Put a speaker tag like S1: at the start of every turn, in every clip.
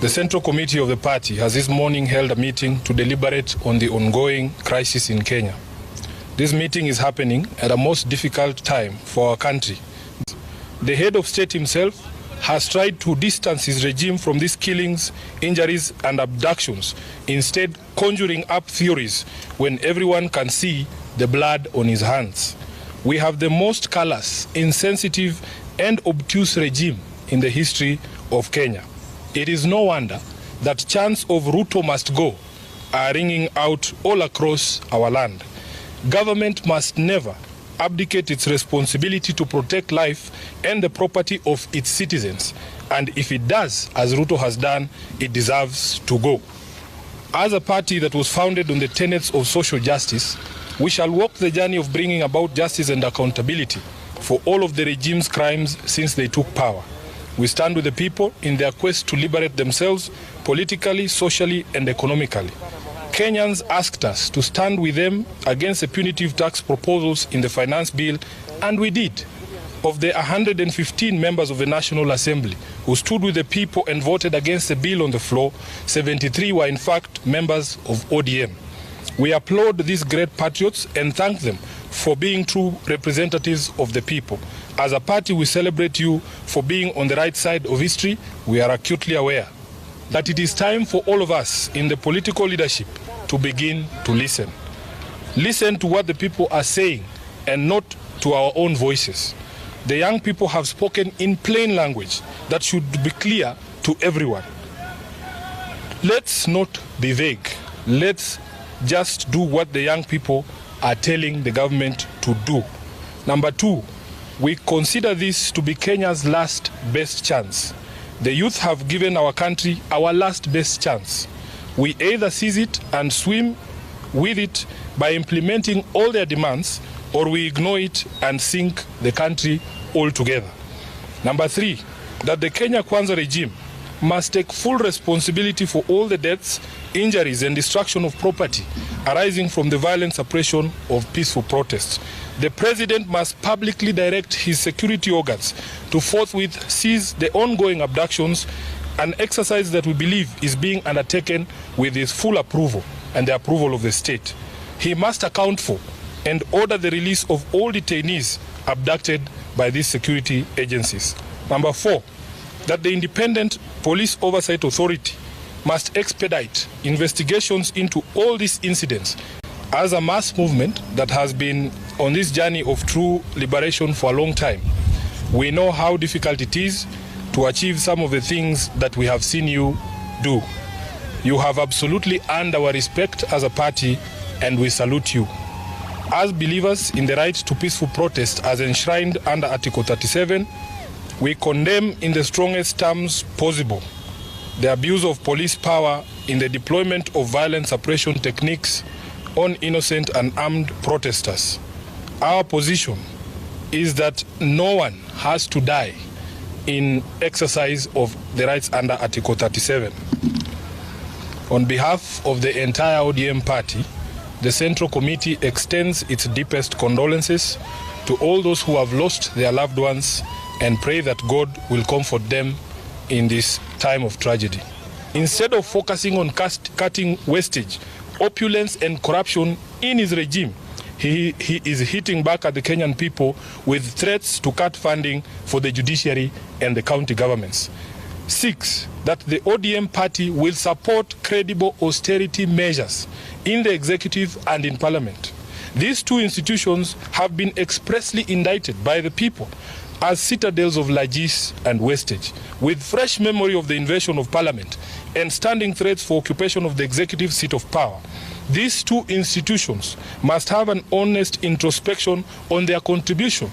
S1: The Central Committee of the party has this morning held a meeting to deliberate on the ongoing crisis in Kenya. This meeting is happening at a most difficult time for our country. The head of state himself has tried to distance his regime from these killings, injuries and abductions, instead conjuring up theories when everyone can see the blood on his hands. We have the most callous, insensitive and obtuse regime in the history of Kenya. It is no wonder that chants of Ruto must go are ringing out all across our land. Government must never abdicate its responsibility to protect life and the property of its citizens. And if it does, as Ruto has done, it deserves to go. As a party that was founded on the tenets of social justice, we shall walk the journey of bringing about justice and accountability for all of the regime's crimes since they took power. We stand with the people in their quest to liberate themselves politically, socially, and economically. Kenyans asked us to stand with them against the punitive tax proposals in the finance bill, and we did. Of the 115 members of the National Assembly who stood with the people and voted against the bill on the floor, 73 were in fact members of ODM. We applaud these great patriots and thank them for being true representatives of the people. As a party, we celebrate you for being on the right side of history. We are acutely aware that it is time for all of us in the political leadership to begin to listen. Listen to what the people are saying and not to our own voices. The young people have spoken in plain language that should be clear to everyone. Let's not be vague. Let's just do what the young people are telling the government to do. Number two, we consider this to be Kenya's last best chance. The youth have given our country our last best chance. We either seize it and swim with it by implementing all their demands, or we ignore it and sink the country altogether. Number three, that the Kenya Kwanza regime must take full responsibility for all the deaths, injuries and destruction of property arising from the violent suppression of peaceful protests. The president must publicly direct his security organs to forthwith seize the ongoing abductions, an exercise that we believe is being undertaken with his full approval and the approval of the state. He must account for and order the release of all detainees abducted by these security agencies. Number four, that the Independent Police Oversight Authority must expedite investigations into all these incidents. As a mass movement that has been on this journey of true liberation for a long time, we know how difficult it is to achieve some of the things that we have seen you do. You have absolutely earned our respect as a party, and we salute you. As believers in the right to peaceful protest as enshrined under Article 37, we condemn in the strongest terms possible the abuse of police power in the deployment of violent suppression techniques on innocent and armed protesters. Our position is that no one has to die in exercise of the rights under Article 37. On behalf of the entire ODM party, the Central Committee extends its deepest condolences to all those who have lost their loved ones and pray that God will comfort them in this time of tragedy. Instead of focusing on cutting wastage, opulence and corruption in his regime, he is hitting back at the Kenyan people with threats to cut funding for the judiciary and the county governments. 6, that the ODM party will support credible austerity measures in the executive and in parliament. These two institutions have been expressly indicted by the people as citadels of largesse and wastage, with fresh memory of the invasion of parliament and standing threats for occupation of the executive seat of power. These two institutions must have an honest introspection on their contribution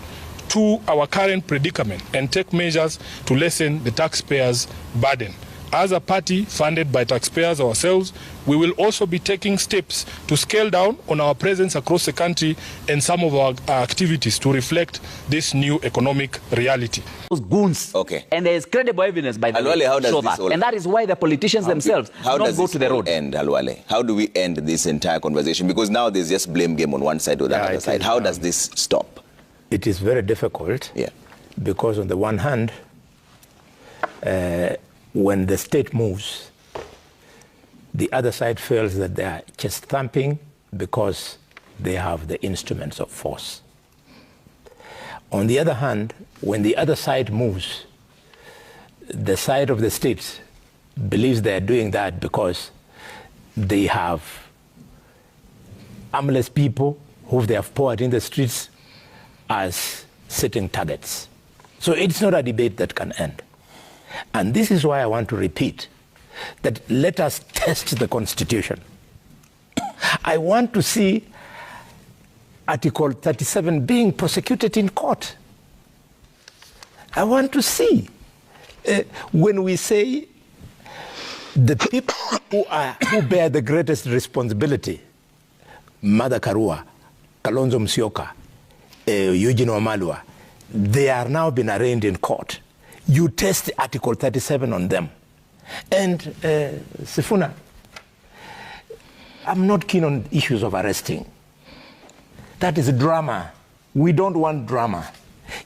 S1: to our current predicament and take measures to lessen the taxpayers' burden. As a party funded by taxpayers ourselves, we will also be taking steps to scale down on our presence across the country and some of our activities to reflect this new economic reality.
S2: Those goons.
S3: Okay.
S2: And there is credible evidence by the
S3: Alwale,
S2: way
S3: how does
S2: show
S3: this
S2: that.
S3: all...
S2: And that is why the politicians themselves do not go to the road.
S3: End, Alwale? How do we end this entire conversation? Because now there's just blame game on one side or the other side. How does this stop?
S4: It is very difficult.
S3: Yeah.
S4: Because on the one hand, when the state moves, the other side feels that they are chest thumping because they have the instruments of force. On the other hand, when the other side moves, the side of the states believes they are doing that because they have armless people who they have poured in the streets as sitting targets. So it's not a debate that can end. And this is why I want to repeat that let us test the Constitution. I want to see Article 37 being prosecuted in court. I want to see when we say the people who bear the greatest responsibility, Mother Karua, Kalonzo Musyoka, Eugene Wamalwa, they are now being arraigned in court. You test Article 37 on them. And Sifuna, I'm not keen on issues of arresting. That is drama. We don't want drama.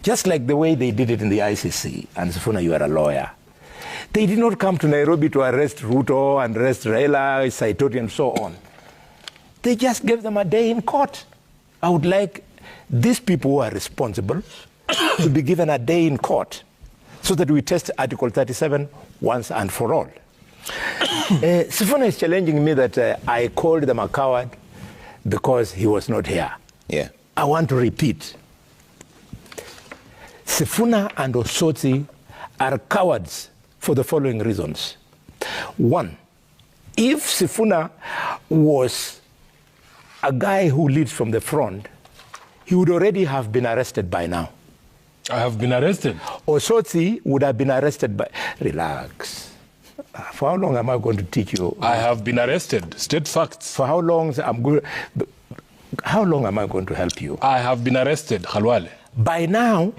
S4: Just like the way they did it in the ICC, and Sifuna, you are a lawyer. They did not come to Nairobi to arrest Ruto and arrest Raila, Saitoti, and so on. They just gave them a day in court. I would like these people who are responsible to be given a day in court so that we test Article 37 once and for all. Sifuna is challenging me that I called them a coward because he was not here.
S3: Yeah.
S4: I want to repeat. Sifuna and Osotsi are cowards for the following reasons. One, if Sifuna was a guy who leads from the front, he would already have been arrested by now.
S1: I have been arrested.
S4: Osotsi would have been arrested by... Relax. For how long am I going to teach you?
S1: I have been arrested. State facts.
S4: For how long how long am I going to help you?
S1: I have been arrested, Khalwale.
S4: By now,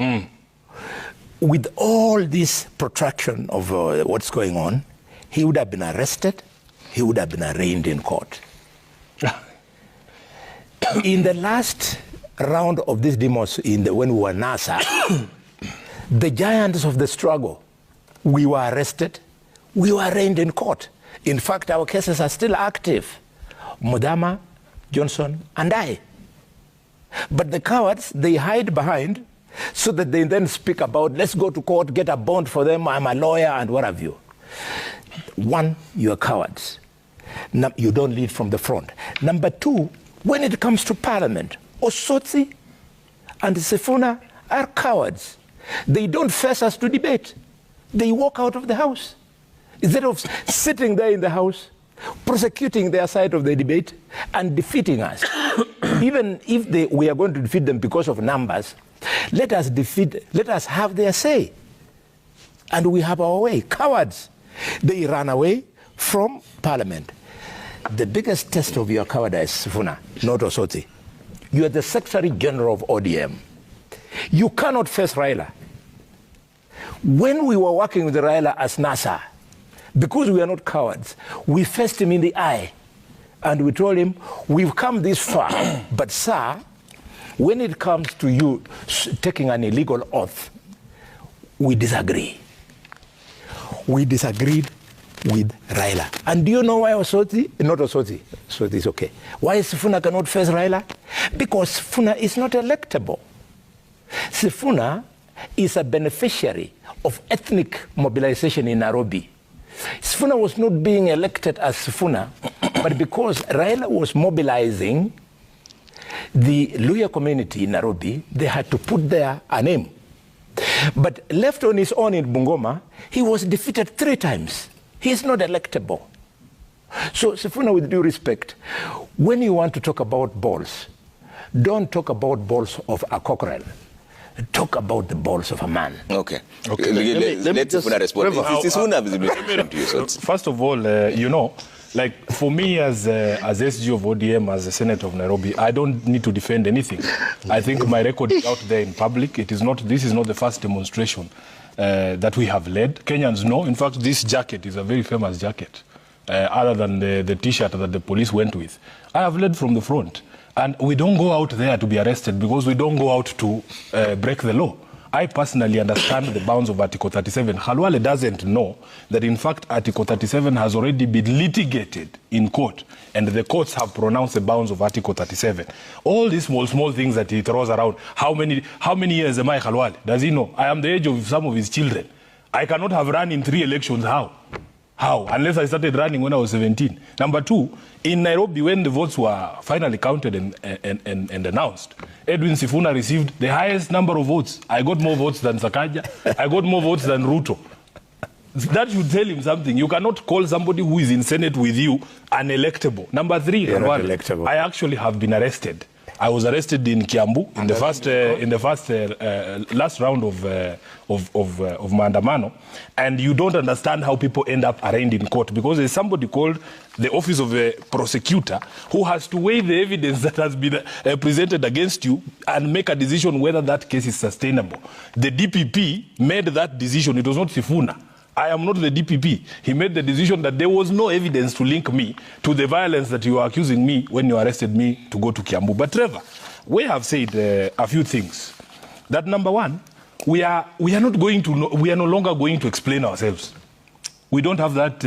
S4: with all this protraction of what's going on, he would have been arrested, he would have been arraigned in court. In the last round of this demos, when we were NASA, the giants of the struggle, we were arrested, we were arraigned in court. In fact, our cases are still active. Mudama, Johnson, and I. But the cowards, they hide behind so that they then speak about, let's go to court, get a bond for them, I'm a lawyer, and what have you. One, you're cowards. You don't lead from the front. Number two, when it comes to parliament, Osotsi and Sifuna are cowards. They don't face us to debate. They walk out of the house. Instead of sitting there in the house, prosecuting their side of the debate and defeating us. Even if we are going to defeat them because of numbers, let us have their say. And we have our way. Cowards, they ran away from parliament. The biggest test of your cowardice, Sifuna, not Osotsi. You are the Secretary General of ODM. You cannot face Raila. When we were working with Raila as NASA, because we are not cowards, we faced him in the eye and we told him, we've come this far, but sir, when it comes to you taking an illegal oath, we disagree. We disagreed with Raila. And do you know why Osotsi? Not Osotsi. Osotsi is okay. Why Sifuna cannot face Raila? Because Sifuna is not electable. Sifuna is a beneficiary of ethnic mobilization in Nairobi. Sifuna was not being elected as Sifuna, but because Raila was mobilizing the Luhya community in Nairobi, they had to put there a name. But left on his own in Bungoma, he was defeated 3 times. He is not electable. So, Sifuna, with due respect, when you want to talk about balls, don't talk about balls of a cockerel. Talk about the balls of a man.
S3: Okay. Let Sifuna respond.
S1: First of all, you know, like for me as SG of ODM, as a Senator of Nairobi, I don't need to defend anything. I think my record is out there in public. This is not the first demonstration that we have led. Kenyans know. In fact, this jacket is a very famous jacket, other than the T-shirt that the police went with. I have led from the front. And we don't go out there to be arrested because we don't go out to break the law. I personally understand the bounds of Article 37. Khalwale doesn't know that, in fact, Article 37 has already been litigated in court, and the courts have pronounced the bounds of Article 37. All these small things that he throws around. How many years am I, Khalwale? Does he know? I am the age of some of his children. I cannot have run in 3 elections. How? Unless I started running when I was 17. Number 2, in Nairobi, when the votes were finally counted and announced, Edwin Sifuna received the highest number of votes. I got more votes than Sakaja. I got more votes than Ruto. That should tell him something. You cannot call somebody who is in Senate with you unelectable. Number 3, I actually have been arrested. I was arrested in Kiambu in the first last round of Maandamano, and you don't understand how people end up arraigned in court, because there's somebody called the Office of a Prosecutor who has to weigh the evidence that has been presented against you and make a decision whether that case is sustainable. The DPP made that decision. It was not Sifuna. I am not the DPP. He made the decision that there was no evidence to link me to the violence that you are accusing me when you arrested me to go to Kiambu. But Trevor, we have said a few things. That number 1, we are no longer going to explain ourselves. We don't have that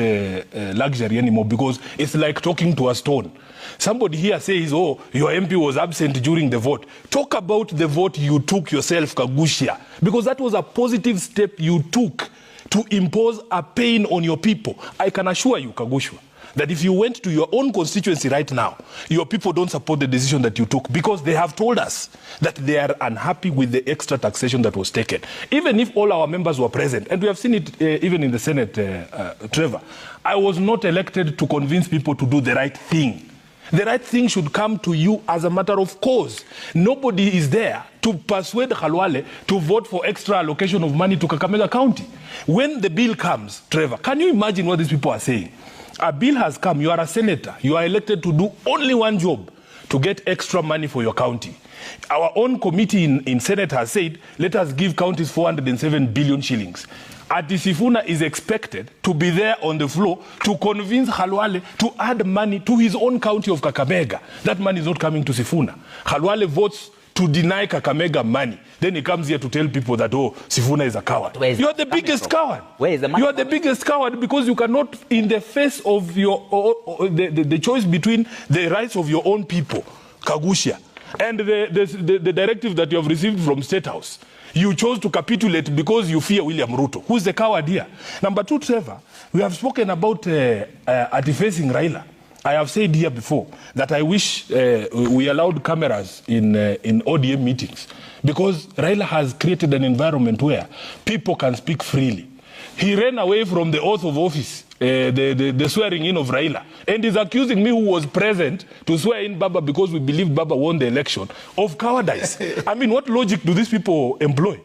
S1: luxury anymore, because it's like talking to a stone. Somebody here says, oh, your MP was absent during the vote. Talk about the vote you took yourself, Kagushia, because that was a positive step you took to impose a pain on your people. I can assure you, Kagushwa, that if you went to your own constituency right now, your people don't support the decision that you took, because they have told us that they are unhappy with the extra taxation that was taken. Even if all our members were present, and we have seen it even in the Senate, Trevor, I was not elected to convince people to do the right thing. The right thing should come to you as a matter of course. Nobody is there to persuade Khalwale to vote for extra allocation of money to Kakamega County. When the bill comes, Trevor, can you imagine what these people are saying? A bill has come, you are a senator, you are elected to do only one job, to get extra money for your county. Our own committee in Senate has said, let us give counties 407 billion shillings. Ati Sifuna is expected to be there on the floor to convince Khalwale to add money to his own county of Kakamega. That money is not coming to Sifuna. Khalwale votes to deny Kakamega money. Then he comes here to tell people that, oh, Sifuna is a coward. You are the biggest coward.
S2: Where is the money?
S1: You are the biggest coward, because you cannot, in the face of your the choice between the rights of your own people, Kagushia, and the directive that you have received from State House, you chose to capitulate because you fear William Ruto. Who's the coward here? Number 2, Trevor, we have spoken about defacing Raila. I have said here before that I wish we allowed cameras in ODM meetings, because Raila has created an environment where people can speak freely. He ran away from the oath of office, the swearing in of Raila, and is accusing me, who was present, to swear in Baba because we believe Baba won the election, of cowardice. I mean, what logic do these people employ?